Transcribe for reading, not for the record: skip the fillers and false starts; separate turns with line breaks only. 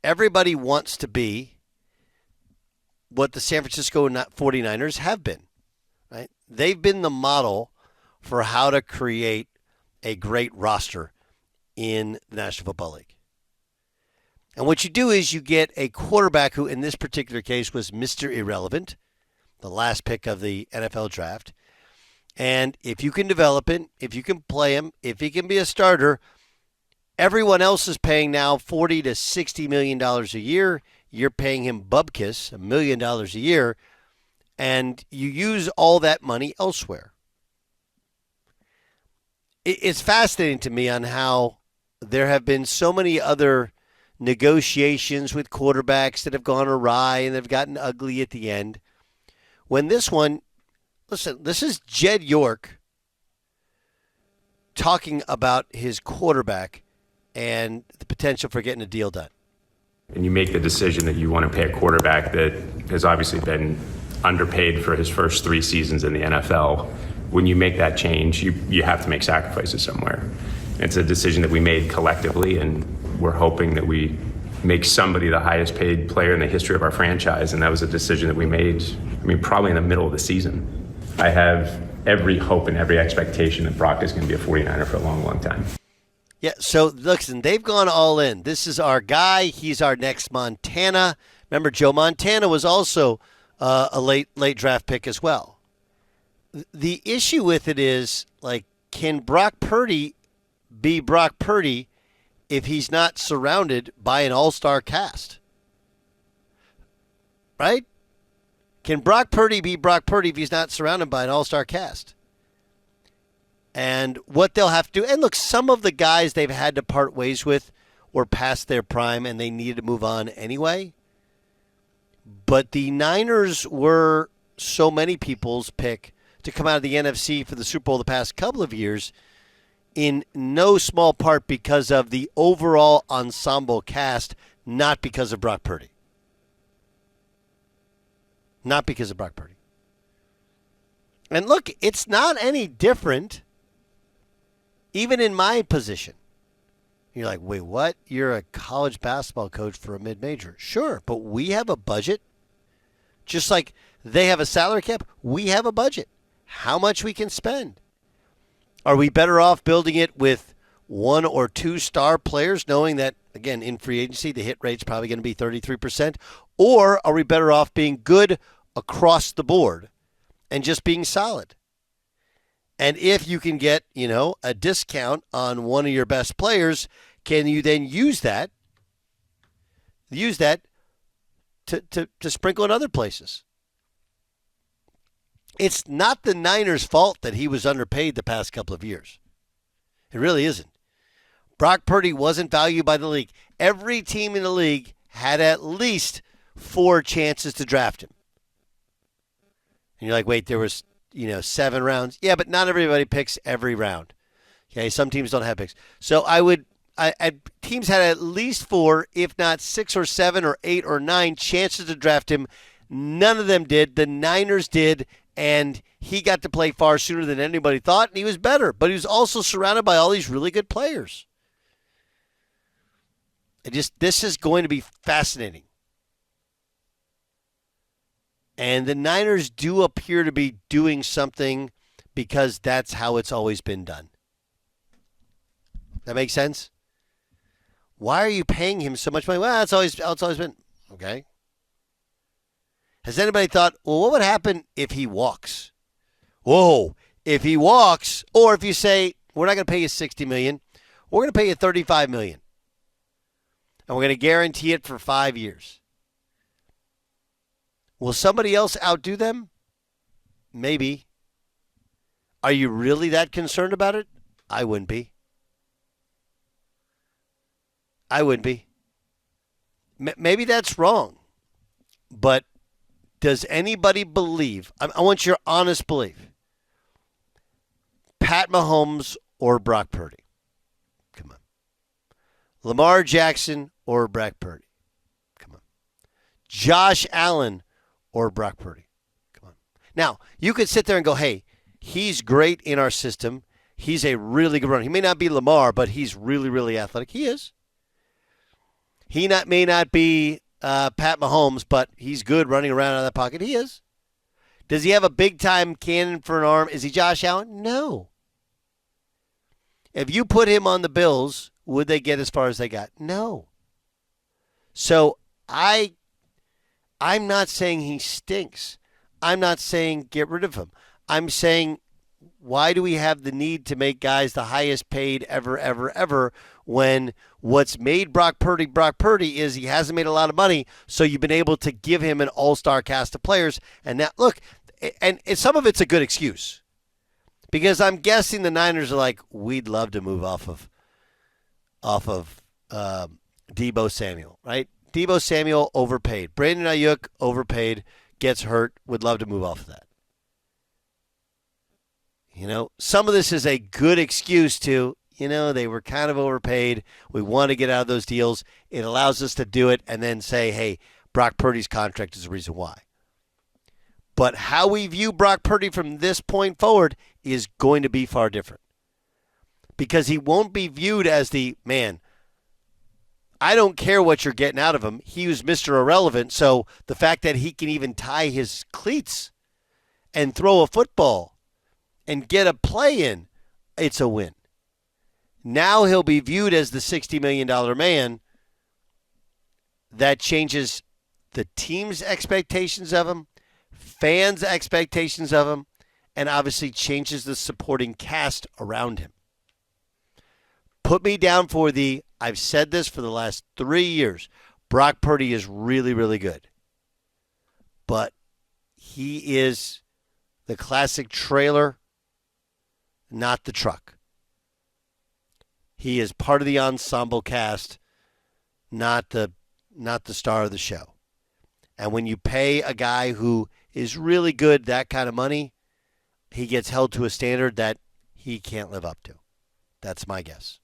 everybody wants to be what the San Francisco 49ers have been, right? They've been the model for how to create a great roster in the National Football League. And what you do is you get a quarterback who, in this particular case, was Mr. Irrelevant, the last pick of the NFL draft. And if you can develop him, if you can play him, if he can be a starter, everyone else is paying now $40 to $60 million a year. You're paying him bubkiss, $1 million a year, and you use all that money elsewhere. It's fascinating to me on how there have been so many other negotiations with quarterbacks that have gone awry and have gotten ugly at the end. When this one, listen, this is Jed York talking about his quarterback and the potential for getting a deal done.
And you make the decision that you want to pay a quarterback that has obviously been underpaid for his first 3 seasons in the NFL. When you make that change, you have to make sacrifices somewhere. It's a decision that we made collectively, and we're hoping that we make somebody the highest paid player in the history of our franchise. And that was a decision that we made, probably in the middle of the season. I have every hope and every expectation that Brock is going to be a 49er for a long, long time.
Yeah, so listen, they've gone all in. This is our guy. He's our next Montana. Remember, Joe Montana was also a late draft pick as well. The issue with it is, like, can Brock Purdy be Brock Purdy if he's not surrounded by an all-star cast? Right? Can Brock Purdy be Brock Purdy if he's not surrounded by an all-star cast? And what they'll have to do, and look, some of the guys they've had to part ways with were past their prime and they needed to move on anyway. But the Niners were so many people's pick to come out of the NFC for the Super Bowl the past couple of years, in no small part because of the overall ensemble cast, not because of Brock Purdy. Not because of Brock Purdy. And look, it's not any different, even in my position. You're like, wait, what? You're a college basketball coach for a mid-major. Sure, but we have a budget. Just like they have a salary cap, we have a budget. How much we can spend. Are we better off building it with 1 or 2 star players, knowing that, again, in free agency, the hit rate's probably going to be 33%? Or are we better off being good across the board and just being solid? And if you can get, a discount on one of your best players, can you then use that to sprinkle in other places? It's not the Niners' fault that he was underpaid the past couple of years. It really isn't. Brock Purdy wasn't valued by the league. Every team in the league had at least 4 chances to draft him. And you're like, wait, there was, 7 rounds. Yeah, but not everybody picks every round. Okay, some teams don't have picks. So teams had at least 4, if not 6 or 7 or 8 or 9 chances to draft him. None of them did. The Niners did. And he got to play far sooner than anybody thought, and he was better. But he was also surrounded by all these really good players. This is going to be fascinating. And the Niners do appear to be doing something because that's how it's always been done. That makes sense? Why are you paying him so much money? Well, it's always been. Okay. Has anybody thought, well, what would happen if he walks? Whoa, if he walks, or if you say, we're not going to pay you $60 million, we're going to pay you $35 million. And we're going to guarantee it for 5 years. Will somebody else outdo them? Maybe. Are you really that concerned about it? I wouldn't be. Maybe that's wrong. But does anybody believe, I want your honest belief, Pat Mahomes or Brock Purdy? Come on. Lamar Jackson or Brock Purdy? Come on. Josh Allen or Brock Purdy? Come on. Now, you could sit there and go, hey, he's great in our system. He's a really good runner. He may not be Lamar, but he's really, really athletic. He is. may not be Pat Mahomes, but he's good running around out of that pocket. He is. Does he have a big-time cannon for an arm? Is he Josh Allen? No. If you put him on the Bills, would they get as far as they got? No. So I'm not saying he stinks. I'm not saying get rid of him. I'm saying, why do we have the need to make guys the highest paid ever when what's made Brock Purdy is he hasn't made a lot of money, so you've been able to give him an all-star cast of players. And now, look, and some of it's a good excuse. Because I'm guessing the Niners are like, we'd love to move off of Deebo Samuel, right? Deebo Samuel overpaid. Brandon Ayuk overpaid, gets hurt, would love to move off of that. Some of this is a good excuse to, they were kind of overpaid. We want to get out of those deals. It allows us to do it and then say, hey, Brock Purdy's contract is the reason why. But how we view Brock Purdy from this point forward is going to be far different. Because he won't be viewed as the, man, I don't care what you're getting out of him. He was Mr. Irrelevant, so the fact that he can even tie his cleats and throw a football and get a play in, it's a win. Now he'll be viewed as the $60 million man. That changes the team's expectations of him, fans' expectations of him, and obviously changes the supporting cast around him. Put me down for I've said this for the last 3 years, Brock Purdy is really, really good. But he is the classic trailer, not the truck. He is part of the ensemble cast, not the star of the show. And when you pay a guy who is really good that kind of money, he gets held to a standard that he can't live up to. That's my guess.